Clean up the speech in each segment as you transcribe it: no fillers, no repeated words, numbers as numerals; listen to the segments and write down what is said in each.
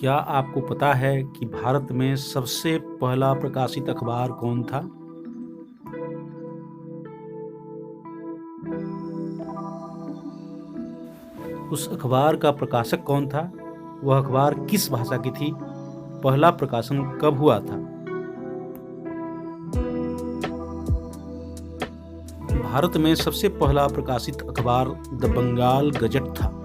क्या आपको पता है कि भारत में सबसे पहला प्रकाशित अखबार कौन था? उस अखबार का प्रकाशक कौन था? वह अखबार किस भाषा की थी? पहला प्रकाशन कब हुआ था? भारत में सबसे पहला प्रकाशित अखबार द बंगाल गजट था।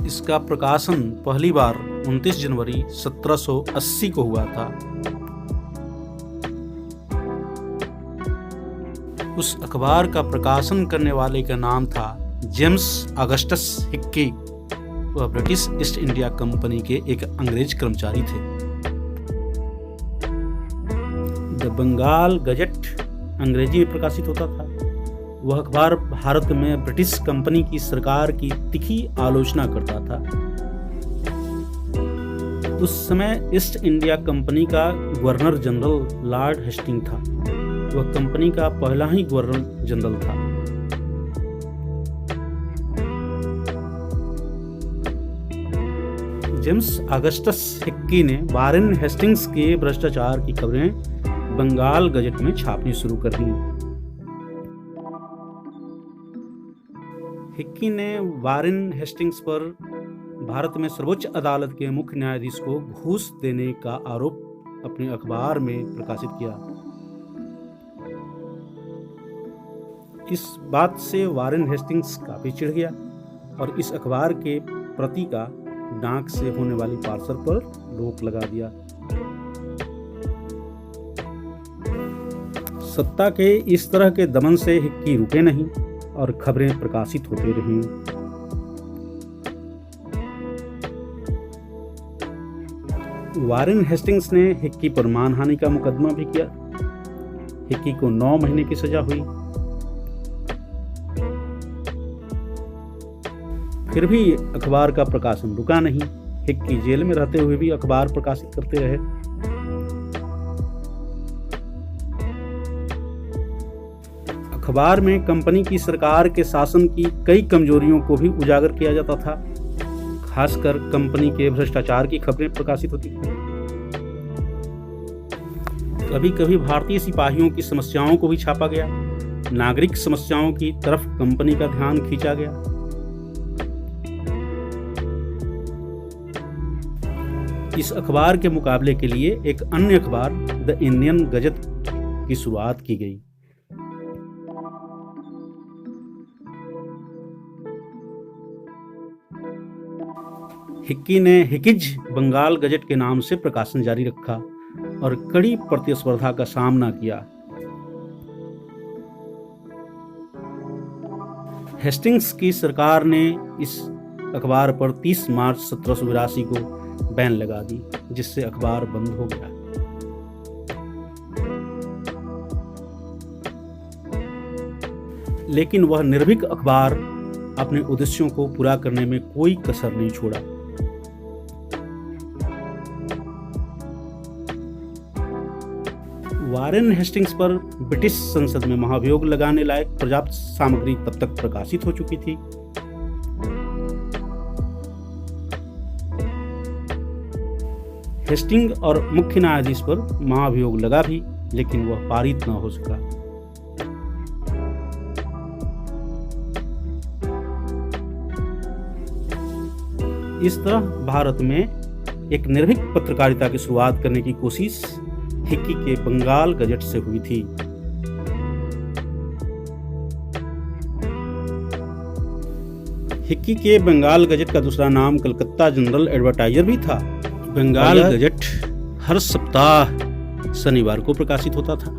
इसका प्रकाशन पहली बार 29 जनवरी 1780 को हुआ था। उस अखबार का प्रकाशन करने वाले का नाम था जेम्स ऑगस्टस हिक्की। वह ब्रिटिश ईस्ट इंडिया कंपनी के एक अंग्रेज कर्मचारी थे। द बंगाल गजट अंग्रेजी में प्रकाशित होता था। वह अखबार भारत में ब्रिटिश कंपनी की सरकार की तीखी आलोचना करता था। उस समय ईस्ट इंडिया कंपनी का गवर्नर जनरल लॉर्ड हेस्टिंग था। वह कंपनी का पहला ही गवर्नर जनरल था। जेम्स ऑगस्टस हिक्की ने वारेन हेस्टिंग्स के भ्रष्टाचार की खबरें बंगाल गजट में छापनी शुरू कर दी। हिक्की ने वारेन हेस्टिंग्स पर भारत में सर्वोच्च अदालत के मुख्य न्यायाधीश को घूस देने का आरोप अपने अखबार में प्रकाशित किया। इस बात से वारेन हेस्टिंग्स काफी चिढ़ गया और इस अखबार के प्रति का डाक से होने वाली पार्सल पर रोक लगा दिया। सत्ता के इस तरह के दमन से हिक्की रुके नहीं और खबरें प्रकाशित होती रहीं। वारेन हेस्टिंग्स ने हिक्की पर मानहानि का मुकदमा भी किया। हिक्की को 9 महीने की सजा हुई। फिर भी अखबार का प्रकाशन रुका नहीं। हिक्की जेल में रहते हुए भी अखबार प्रकाशित करते रहे। अखबार में कंपनी की सरकार के शासन की कई कमजोरियों को भी उजागर किया जाता था। खासकर कंपनी के भ्रष्टाचार की खबरें प्रकाशित होती थी। कभी कभी भारतीय सिपाहियों की समस्याओं को भी छापा गया। नागरिक समस्याओं की तरफ कंपनी का ध्यान खींचा गया। इस अखबार के मुकाबले के लिए एक अन्य अखबार द इंडियन गजट की शुरुआत की गई। हिक्की ने हिकिज बंगाल गजट के नाम से प्रकाशन जारी रखा और कड़ी प्रतिस्पर्धा का सामना किया। हेस्टिंग्स की सरकार ने इस अखबार पर 30 मार्च 1782 को बैन लगा दी, जिससे अखबार बंद हो गया। लेकिन वह निर्भीक अखबार अपने उद्देश्यों को पूरा करने में कोई कसर नहीं छोड़ा। वारेन हेस्टिंग्स पर ब्रिटिश संसद में महाभियोग लगाने लायक पर्याप्त सामग्री तब तक प्रकाशित हो चुकी थी। हेस्टिंग और मुख्य न्यायाधीश पर महाभियोग लगा भी, लेकिन वह पारित न हो सका। इस तरह भारत में एक निर्भीक पत्रकारिता की शुरुआत करने की कोशिश हिक्की के बंगाल गजट से हुई थी। हिक्की के बंगाल गजट का दूसरा नाम कलकत्ता जनरल एडवर्टाइजर भी था। बंगाल गजट हर सप्ताह शनिवार को प्रकाशित होता था।